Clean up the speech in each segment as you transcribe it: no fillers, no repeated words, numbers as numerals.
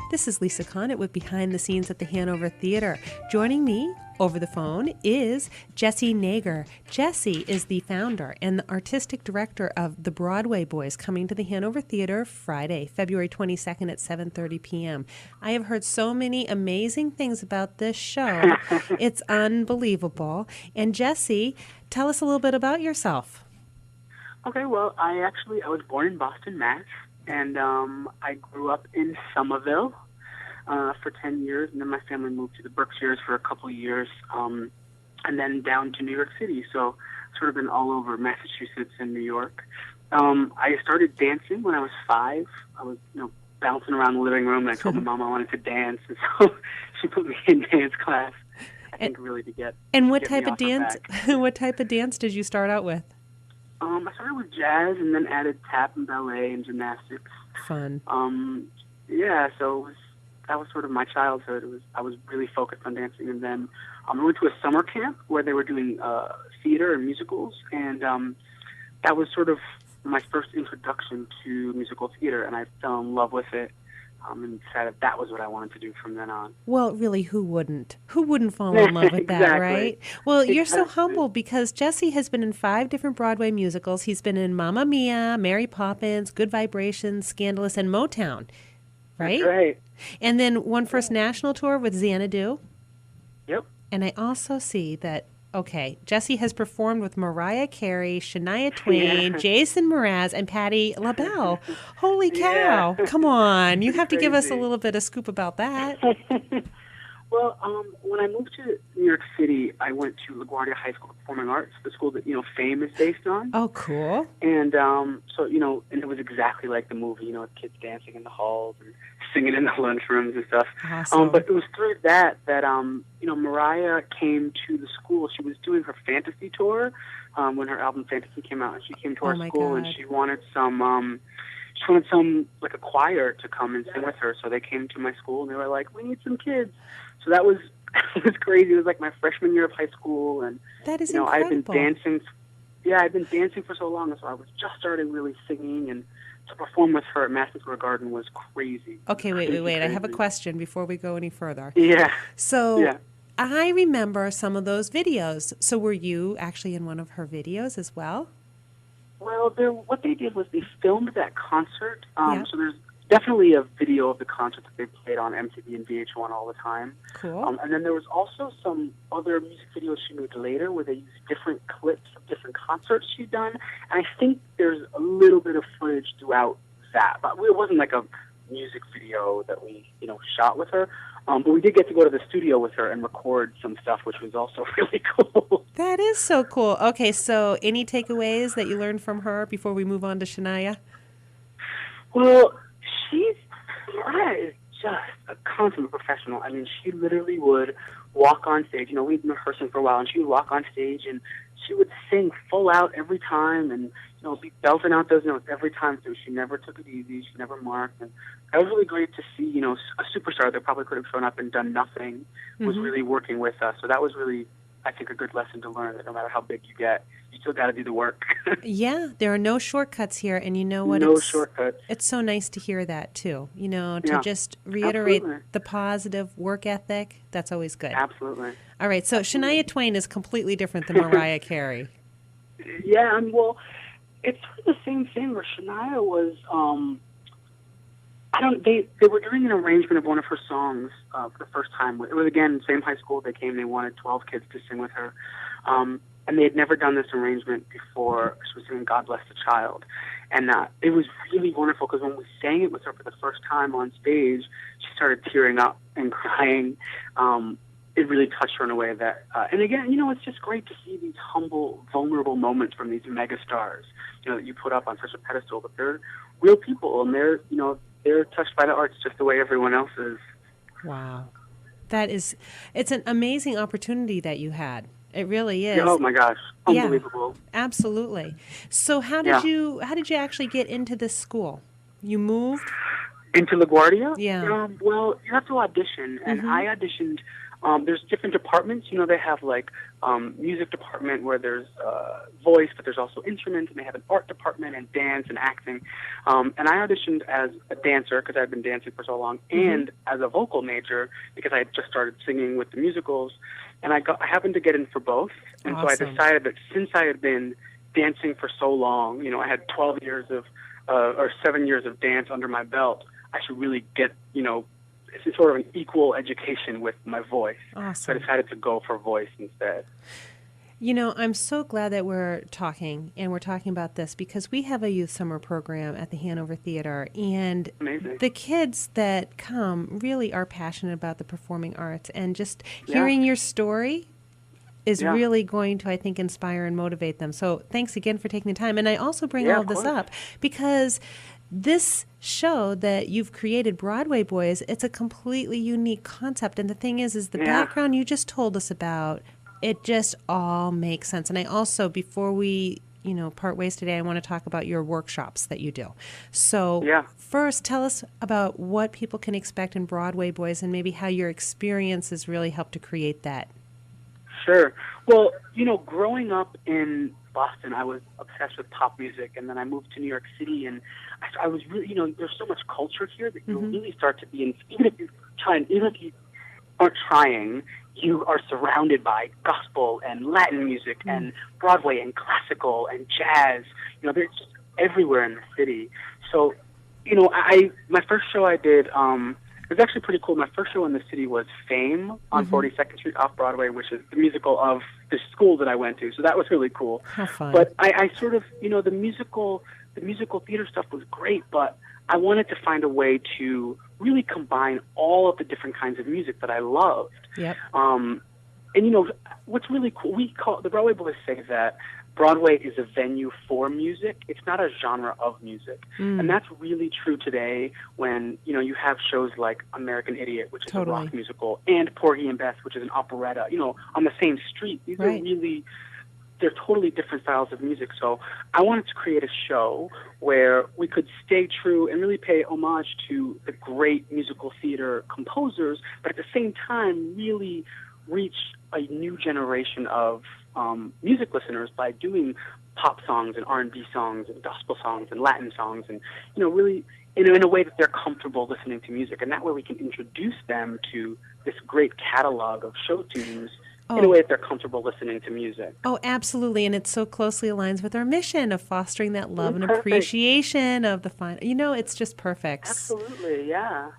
This is Lisa Conant with Behind the Scenes at the Hanover Theatre. Joining me over the phone is Jessie Nager. Jessie is the founder and the artistic director of the Broadway Boys, coming to the Hanover Theatre Friday, February 22nd at 7:30 p.m. I have heard so many amazing things about this show. It's unbelievable. And Jessie, tell us a little bit about yourself. Okay, well, I was born in Boston, Mass., and I grew up in Somerville for 10 years, and then my family moved to the Berkshires for a couple of years, and then down to New York City, so sort of been all over Massachusetts and New York. I started dancing when I was 5. I was, bouncing around the living room, and I told my mom I wanted to dance, and so she put me in dance class, I think, really to get And what get type me of off her dance? back. What type of dance did you start out with? I started with jazz and then added tap and ballet and gymnastics. Fun. So that was sort of my childhood. I was really focused on dancing, and then I went to a summer camp where they were doing theater and musicals, and that was sort of my first introduction to musical theater, and I fell in love with it. And decided that was what I wanted to do from then on. Well, really, who wouldn't? Who wouldn't fall in love with that, Exactly. right? Well, you're so humble because Jessie has been in 5 different Broadway musicals. He's been in Mamma Mia, Mary Poppins, Good Vibrations, Scandalous, and Motown, right? That's right. And then one first national tour with Xanadu. Yep. And I also see that, Jessie has performed with Mariah, Carey, Shania Twain, Jason Mraz, and Patti LaBelle. Holy cow. Yeah. Come on. You have to give us a Crazy. little bit of scoop about that. Well, when I moved to New York City, I went to LaGuardia High School of Performing Arts, the school that, Fame is based on. Oh, cool. And and it was exactly like the movie, with kids dancing in the halls and singing in the lunchrooms and stuff. Awesome. But it was through that Mariah came to the school. She was doing her fantasy tour when her album Fantasy came out, and she came to our school, and she wanted some like a choir to come and sing with her. So they came to my school, and they were like, "We need some kids." So that was it was crazy. It was like my freshman year of high school, and that is I'd been incredible. dancing. Yeah, I'd been dancing for so long, so I was just starting really singing, and to perform with her at Madison Square Garden was crazy. Okay, wait. Crazy. I have a question before we go any further. Yeah. So Yeah. I remember some of those videos. So were you actually in one of her videos as well? Well, what they did was they filmed that concert. Yeah. So there's definitely a video of the concert that they played on MTV and VH1 all the time. Cool. And then there was also some other music videos she made later where they used different clips of different concerts she'd done. And I think there's a little bit of footage throughout that. But it wasn't like a music video that we, shot with her. But we did get to go to the studio with her and record some stuff, which was also really cool. That is so cool. Okay, so any takeaways that you learned from her before we move on to Shania? Well, Mariah is just a consummate professional. I mean, she literally would walk on stage. We'd been rehearsing for a while, and she would walk on stage, and she would sing full out every time, and be belting out those notes every time. So she never took it easy. She never marked, and that was really great to see. A superstar that probably could have shown up and done nothing was really working with us. So that was really, I think, a good lesson to learn that no matter how big you get, you still got to do the work. Yeah, there are no shortcuts here, and you know what? No shortcuts. It's so nice to hear that too. To Yeah, just reiterate absolutely. the positive work ethic. That's always good. Absolutely. All right, so Shania Twain is completely different than Mariah Carey. Yeah, well, it's sort of the same thing where Shania was. They were doing an arrangement of one of her songs for the first time. It was, again, same high school. They came. They wanted 12 kids to sing with her. And they had never done this arrangement before. She was singing God Bless the Child. And it was really wonderful because when we sang it with her for the first time on stage, she started tearing up and crying. It really touched her in a way that, and again, it's just great to see these humble, vulnerable moments from these mega stars, that you put up on such a pedestal, but they're real people, and they're touched by the arts just the way everyone else is. Wow. It's an amazing opportunity that you had. It really is. Oh my gosh, unbelievable. Yeah, absolutely. So how did you actually get into this school? You moved? Into LaGuardia? Yeah. Well, you have to audition, and I auditioned There's different departments. They have like music department where there's voice, but there's also instruments, and they have an art department and dance and acting. And I auditioned as a dancer because I've been dancing for so long, and as a vocal major because I had just started singing with the musicals. And I happened to get in for both. And so I decided that since I had been dancing for so long, I had 12 years of or 7 years of dance under my belt, I should really get, it's sort of an equal education with my voice. Awesome. So I decided to go for voice instead. I'm so glad that we're talking about this because we have a youth summer program at the Hanover Theatre, and Amazing. The kids that come really are passionate about the performing arts, and just hearing your story is really going to, I think, inspire and motivate them. So thanks again for taking the time. And I also bring all of this up because this show that you've created, Broadway Boys, it's a completely unique concept. And the thing is the background you just told us about, it just all makes sense. And I also, before we, part ways today, I want to talk about your workshops that you do. So first, tell us about what people can expect in Broadway Boys and maybe how your experiences really helped to create that. Sure. Well, growing up in Boston, I was obsessed with pop music, and then I moved to New York City, and I was really, there's so much culture here that you really start to be, even if you aren't trying, you are surrounded by gospel and Latin music and Broadway and classical and jazz. They're just everywhere in the city. So, my first show I did, it was actually pretty cool. My first show in the city was Fame on 42nd Street off Broadway, which is the musical of the school that I went to. So that was really cool. How fun. But I sort of, the musical theater stuff was great, but I wanted to find a way to really combine all of the different kinds of music that I loved. Yep. And what's really cool, the Broadway Boys say that Broadway is a venue for music. It's not a genre of music. And that's really true today when, you have shows like American Idiot, which is a rock musical, and Porgy and Bess, which is an operetta, on the same street. These are really, they're totally different styles of music. So I wanted to create a show where we could stay true and really pay homage to the great musical theater composers, but at the same time really reach a new generation of music listeners by doing pop songs and R&B songs and gospel songs and Latin songs, and really in a way that they're comfortable listening to music, and that way we can introduce them to this great catalog of show tunes in a way that they're comfortable listening to music. Oh, absolutely, and it so closely aligns with our mission of fostering that love and appreciation of the fine. It's just perfect. Absolutely, yeah.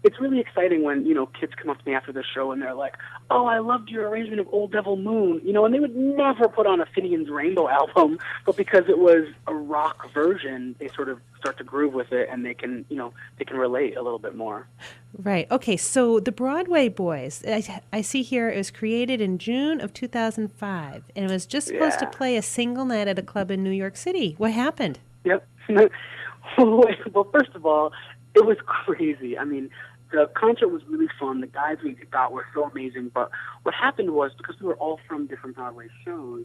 It's really exciting when, kids come up to me after the show and they're like, oh, I loved your arrangement of Old Devil Moon, and they would never put on a Finian's Rainbow album, but because it was a rock version, they sort of start to groove with it and they can relate a little bit more. Right. Okay, so the Broadway Boys, I see here it was created in June of 2005, and it was just supposed to play a single night at a club in New York City. What happened? Yep. Well, first of all, it was crazy. I mean, the concert was really fun. The guys we got were so amazing. But what happened was, because we were all from different Broadway shows,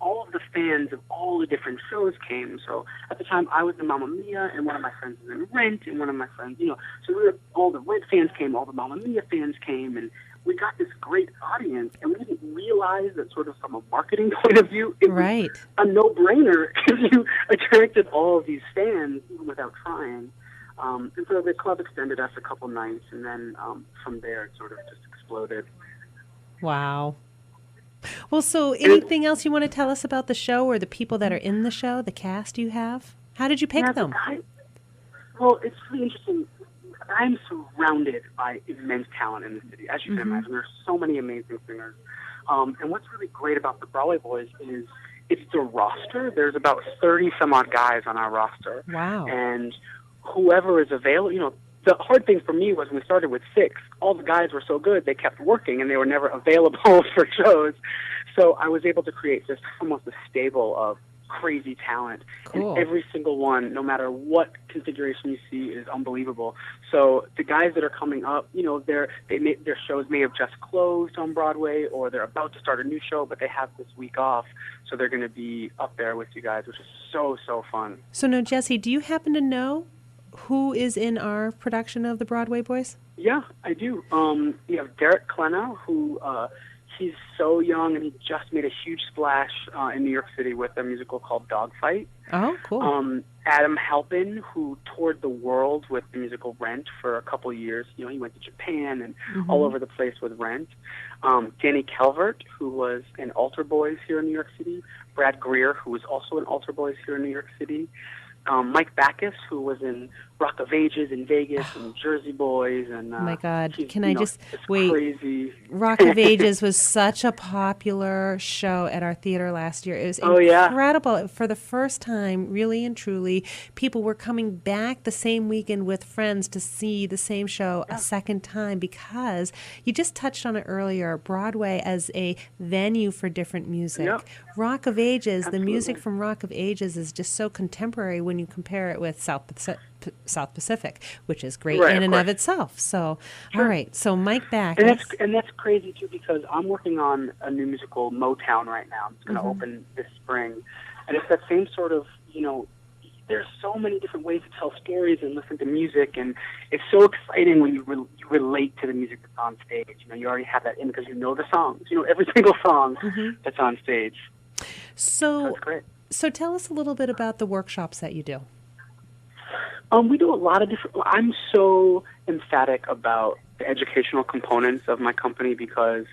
all of the fans of all the different shows came. So at the time, I was in Mamma Mia, and one of my friends was in Rent, and one of my friends, so all the Rent fans came, all the Mamma Mia fans came, and we got this great audience, and we didn't realize that sort of from a marketing point of view, it was a no-brainer because you attracted all of these fans even without trying. And so the club extended us a couple nights, and then from there it sort of just exploded. Wow. Well, so anything else you want to tell us about the show or the people that are in the show, the cast you have? How did you pick them? Well, it's really interesting. I'm surrounded by immense talent in the city. As you can imagine, there's so many amazing singers. And what's really great about the Broadway Boys is it's the roster. There's about 30-some-odd guys on our roster. Wow. And whoever is available, the hard thing for me was when we started with 6, all the guys were so good, they kept working, and they were never available for shows. So I was able to create just almost a stable of crazy talent. Cool. And every single one, no matter what configuration you see, is unbelievable. So the guys that are coming up, their shows may have just closed on Broadway, or they're about to start a new show, but they have this week off, so they're going to be up there with you guys, which is so, so fun. So now, Jesse, do you happen to know who is in our production of the Broadway Boys? Yeah, I do. You have Derek Klenow, who he's so young, and he just made a huge splash in New York City with a musical called Dogfight. Oh, cool. Adam Halpin, who toured the world with the musical Rent for a couple of years. You know, he went to Japan and all over the place with Rent. Danny Calvert, who was in Altar Boys here in New York City. Brad Greer, who was also in Altar Boys here in New York City. Mike Backus, who was in Rock of Ages in Vegas and Jersey Boys, and oh my God! Can I just wait? Crazy. Rock of Ages was such a popular show at our theater last year. It was incredible. Yeah. For the first time, really and truly, people were coming back the same weekend with friends to see the same show a second time, because you just touched on it earlier. Broadway as a venue for different music. Yep. Rock of Ages, Absolutely. the music from Rock of Ages is just so contemporary when you compare it with South Pacific, which is great in and of itself. So, all right. So Mike Backus. And that's crazy too, because I'm working on a new musical, Motown, right now. It's going to open this spring, and it's that same sort of, you know, there's so many different ways to tell stories and listen to music, and it's so exciting when you relate to the music that's on stage. You know, you already have that in because you know the songs. You know every single song that's on stage. So that's great. So tell us a little bit about the workshops that you do. We do a lot of different. I'm so emphatic about the educational components of my company, because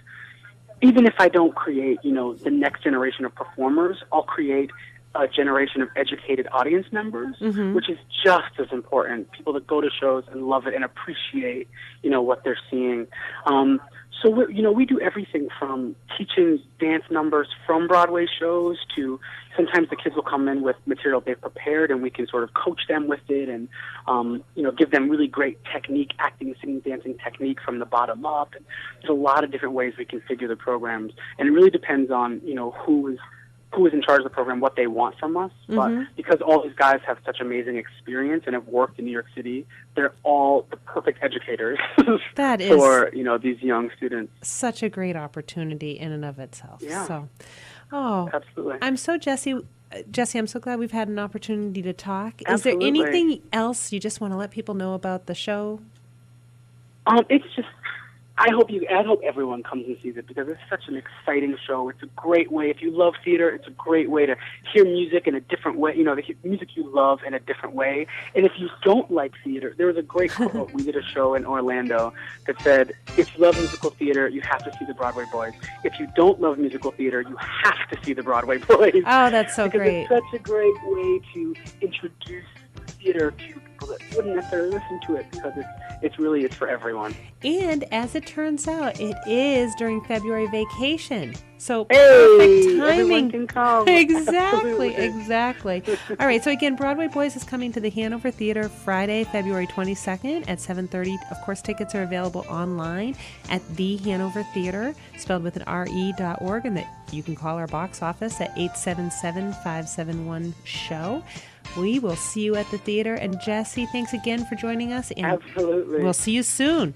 even if I don't create, you know, the next generation of performers, I'll create a generation of educated audience members, which is just as important. People that go to shows and love it and appreciate, you know, what they're seeing. So we do everything from teaching dance numbers from Broadway shows to sometimes the kids will come in with material they've prepared, and we can sort of coach them with it and, give them really great technique, acting, singing, dancing technique from the bottom up. And there's a lot of different ways we configure the programs, and it really depends on, you know, who is in charge of the program, what they want from us. But because all these guys have such amazing experience and have worked in New York City, they're all the perfect educators that is for, you know, these young students. Such a great opportunity in and of itself. Yeah. So, absolutely. I'm so Jesse, I'm so glad we've had an opportunity to talk. Absolutely. Is there anything else you just want to let people know about the show? It's just, I hope everyone comes and sees it, because it's such an exciting show. It's a great way, if you love theater, it's a great way to hear music in a different way, you know, the music you love in a different way. And if you don't like theater, there was a great quote. We did a show in Orlando that said, if you love musical theater, you have to see the Broadway Boys. If you don't love musical theater, you have to see the Broadway Boys. Oh, that's so because great. It's such a great way to introduce theater to people that wouldn't necessarily listen to it, because it's for everyone. And as it turns out, it is during February vacation. So perfect timing. Everyone can come. Exactly. All right. So again, Broadway Boys is coming to the Hanover Theatre Friday, February 22nd at 7:30. Of course, tickets are available online at the Hanover Theatre, spelled with an re.org, and that you can call our box office at 877-571-SHOW. We will see you at the theater. And Jesse, thanks again for joining us. And absolutely. We'll see you soon.